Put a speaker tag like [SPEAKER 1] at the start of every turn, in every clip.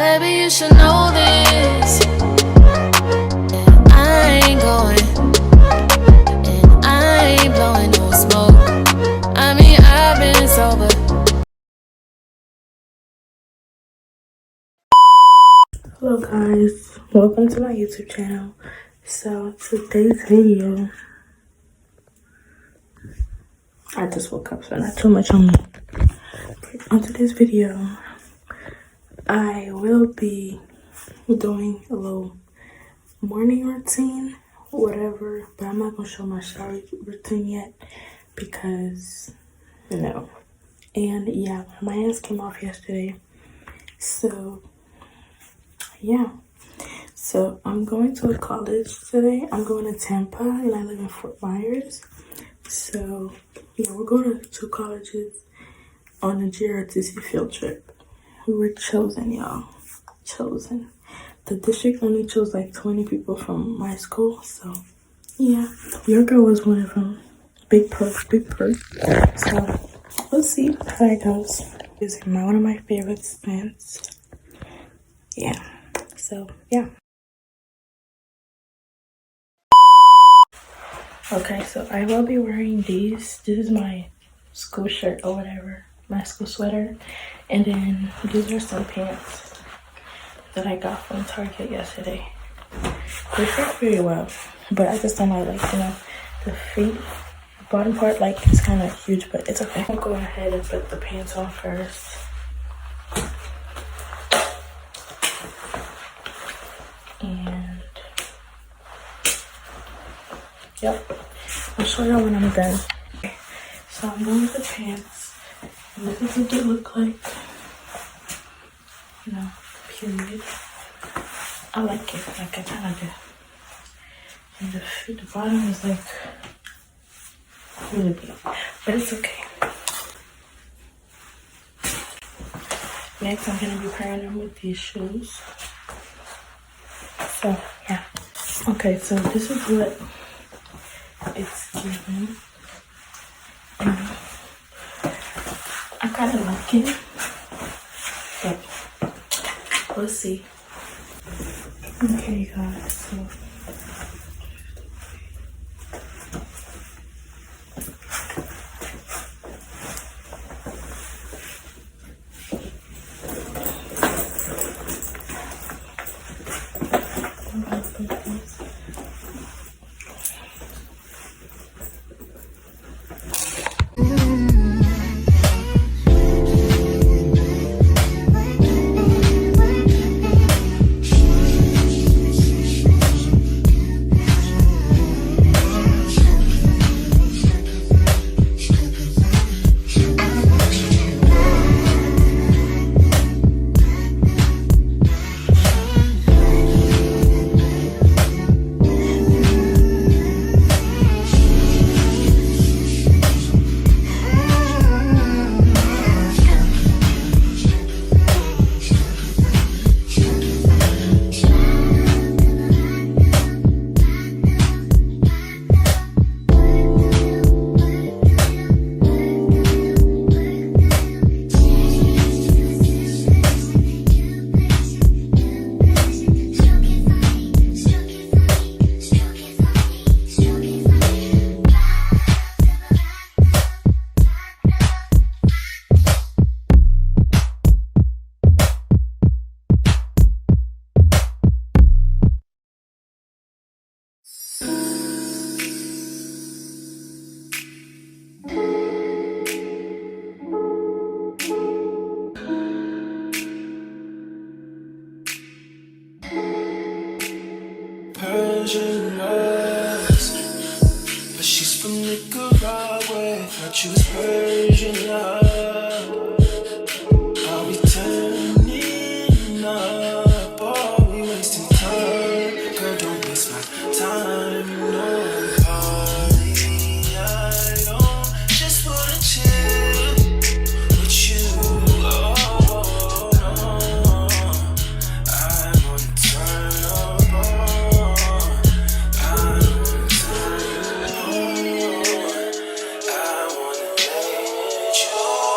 [SPEAKER 1] Baby, you should know this. I ain't going, and I ain't blowing no smoke. I mean, I've been sober.
[SPEAKER 2] Hello guys, welcome to my YouTube channel. So today's video, I just woke up, so not too much on me. On today's video, I will be doing a little morning routine, whatever, but I'm not gonna show my shower routine yet because, and yeah, my hands came off yesterday, so yeah. So I'm going to a college today. I'm going to Tampa and I live in Fort Myers. So yeah, we're going to two colleges on a GRTC field trip. We were chosen, y'all. Chosen. The district only chose like 20 people from my school. So yeah, your girl was one of them. Big perk, big perk. So we'll see how that goes. Using one of my favorite scents. Yeah. So yeah. Okay, so I will be wearing these. This is my school shirt or whatever, my school sweater. And then these are some pants that I got from Target yesterday. They fit very well, but I just don't like, the feet, the bottom part, like, it's kind of huge, but it's okay. I'll go ahead and put the pants on first. And, yep. I'll show y'all when I'm done. So I'm going with the pants. And this is what they look like. Period. I like it. Like, I kind of do. And the bottom is like really big. But it's okay. Next, I'm going to be pairing them with these shoes. So, yeah. Okay, so this is what it's given. I kind of like it, but we'll see. Okay, guys, so
[SPEAKER 3] Persian love, but she's from Nicaragua. Thought she was Persian love. Are we turning up? Are we wasting time? Girl, don't waste my time. No party. I don't just wanna chill with you. Oh, no. I wanna turn up. I wanna let you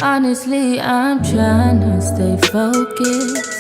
[SPEAKER 1] Honestly, I'm trying to stay focused.